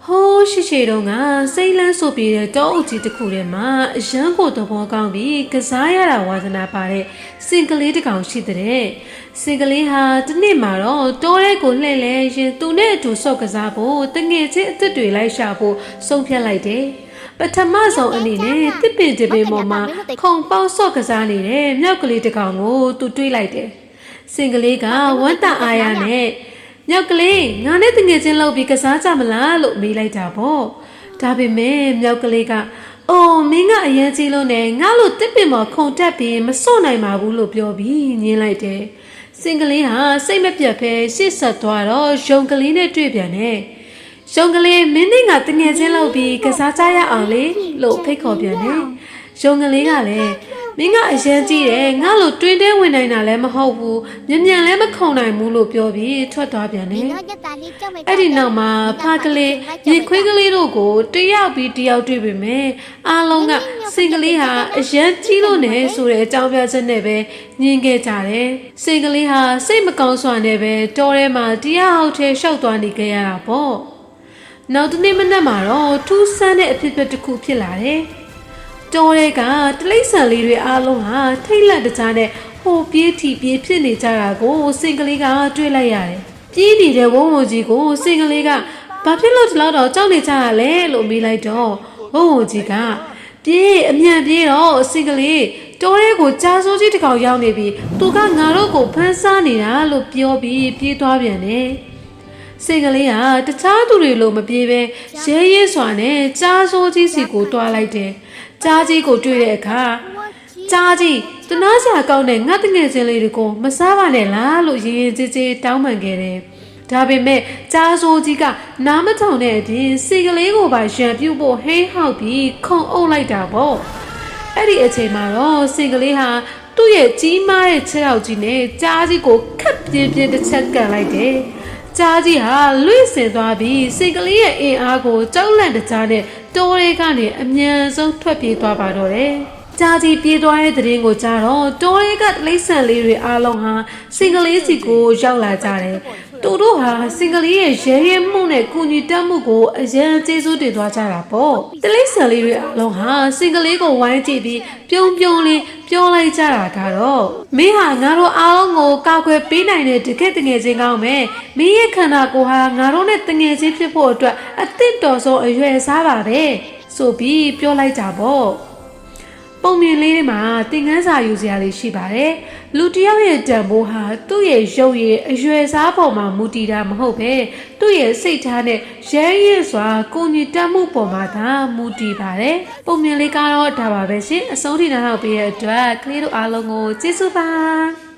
ဟိုးရှိရှိတုန်းကစိတ်လန်းဆိုပြီးတဲ့တောအုပ်ကြီးတစ်ခုထဲမှာအရန်ကိုသဘောကောင်းပြီးကစားရတာဝါသနာပါတဲ့စင်ကလေးတစ်ကောင်ရှိတဲ့စင်ကလေးဟာတစ်နေ့မှာတော့တောထဲကိုလှည့်လဲရင်သူနဲ့အတူဆော့ကစားဖို့တငယ်ချင်းအစ်စ်တွေလိုက်ရှာဖို့ဆုံးဖြတ်လိုက်တယ်ပထမဆုံးအနေနဲ့တစ်ပင်တစ်ပင်ပေါ်မှာခုံပေါက်ဆော့ကစားနေတဲ့မြောက်ကလေးတစ်ကောင်ကိုသူတွေးလိုက်တယ်စင်ကလေးကဝမ်းတအားရနဲ့မြောက်ကလေးငါနဲ့တငယ်ချင်းလောက်ပြီးကစားကြမလားလို့မေးလိုက်တာပေါ့ဒါပေမဲ့မြောက်ကလေးကအိုးမင်းကအရင်ကြီးလို့နဲ့ငါလို့တစ်ပင်ပေါ်ခုံတက်ပြီးမစော့နိုင်ပါဘူးလို့ပြောပြီးညင်းလိုက်တယ်စင်ကလေးဟာစိတ်မပြတ်ဖဲရှေ့ဆက်သွားတော့ရုံကလေးနဲ့တွေ့ပြန်တယ်ရုံကလေးမင်းနဲ့ငါတငယ်ချင်းလောက်ပြီးကစားကြရအောင်လေလို့ဖိတ်ခေါ်ပြန်တယ်ရုံကလေးကလည်းမင်းကအရန်ကြီးတယ်ငါလို့တွင်တဲဝင်နိုင်တာလည်းမဟုတ်ဘူးမြန်မြန်လည်းမခုံနိုင်ဘူးလို့ပြောပြီးထွက်သွားပြန်တယ်အဲ့ဒီနောက်မှာဖားကလေးရေခွေးကလေးတို့ကိုတယောက်ပြီးတယောက်တွေ့ပေမဲ့အားလုံးကစင်ကလေးဟာအရန်ကြီးလို့နဲ့ဆိုတဲ့အကြောင်းပြချက်နဲ့ပဲညင်ခဲ့ကြတယ်စင်ကလေးဟာစိတ်မကောင်းစွာနဲ့ပဲတောထဲမှာတရားဟုတ်ထဲရှောက်သွားနေကြရတာပေါ့နောက်တစ်နေ့မနက်မှာတော့ထူးဆန်းတဲ့အဖြစ်အပျက်တစ်ခုဖြစ်လာတယ်တော်ရဲကတလိမ့်ဆန်လေးတွေအားလုံးဟာထိတ်လန့်တကြားနဲ့ဟိုပြေးထီပြေးဖြစ်နေကြတာကိုစင်ကလေးကတွေ့လိုက်ရတယ်။ပြေးနေတဲ့ဝုံဝုံကြီးကိုစင်ကလေးကဘာဖြစ်လို့ဒီလောက်တော့ကြောက်နေကြရလဲလို့မေးလိုက်တော့ဝုံဝုံကြီးကပြေးအမြန်ပြေးတော့စင်ကလေးတော်ရဲကိုကြားစိုးကြီးတစ်ကောင်ရောက်နေပြီသူကငါတို့ကိုဖမ်းဆားနေတာလို့ပြောပြီးပြေးသွားပြန်တယ်။စင်ကလေးကတခြားသူတွေလိုမပြေးပဲရဲရဲစွာနဲ့ကြားစိုးကြီးစီကိုတွားလိုက်တယ်။ကြားကြီးကိုတွေ့တဲ့အခါကြားကြီးတနာစရာကောင်းတဲ့ငါတငယ်ချင်းလေးတွေကိုမစားပါနဲ့လားလို့ရင်ရင်ကြေးကြေးတောင်းပန်ခဲ့တယ်။ဒါပေမဲ့ကြားစိုးကြီးကနားမထောင်တဲ့အပြင်စီကလေးကိုပါရံပြုတ်ဖို့ဟိန်းဟောက်ပြီးခုံအုပ်လိုက်တာပေါ့။အဲ့ဒီအချိန်မှာတော့စီကလေးဟာသူ့ရဲ့ကြီးမားတဲ့ခြေထောက်ကြီးနဲ့ကြားကြီးကိုခက်ပြင်းပြင်းတစ်ချက်ကန်လိုက်တယ်။ကြားကြီးဟာလွင့်စင်သွားပြီးစီကလေးရဲ့အင်အားကိုကြောက်လန့်တကြားနဲ့တိုးရဲကနေအမြန်ဆုံးထွက်ပြေးသွားပါတော့တယ်။ကြားကြီးပြေးသွားတဲ့တဲ့ရင်ကိုကြားတော့တိုးရဲကတိဆန်လေးတွေအားလုံးဟာစင်ကလေးစီကိုရောက်လာကြတယ်။သူတို့ဟာစင်ကလေးရဲ့ရဲရဲမှုနဲ့ကုညီတက်မှုကိုအရင်ကျေးဇူးတင်သွားကြတာပေါ့။တိဆန်လေးတွေအားလုံးဟာစင်ကလေးကိုဝိုင်းကြည့်ပြီးပြုံးပြုံးလေးပြောလိုက်ကြတာကတော့မင်းဟာငါတို့အားလုံးကိုကောက်ွယ်ပေးနိုင်တဲ့တကယ့်တငယ်ချင်းကောင်းမယ်မင်းရဲ့ခန္ဓာကိုယ်ဟာငါတို့နဲ့တငယ်ချင်းဖြစ်ဖို့အတွက်အသင့်တော်ဆုံးအရွယ်စားပါပဲဆိုပြီးပြောလိုက်ကြပေါ့ပုံမြင်လေးတွေမှာသင်ခန်းစာယူစရာလေးရှိပါတယ်လူတစ်ယောက်ရဲ့တန်ဖိုးဟာသူ့ရဲ့ရုပ်ရည်အရွယ်စားပေါ်မှာမူတည်တာမဟုတ်ပဲသူ့ရဲ့စိတ်ထားနဲ့ရဲရဲစွာကိုညီတက်မှုပေါ်မှာသာမူတည်ပါတယ်ပုံမြင်လေးကတော့ဒါပါပဲရှင်အဆုံးထိနားထောင်ပေးတဲ့အတွက်ကလေးတို့အားလုံးကိုကျေးဇူးပါ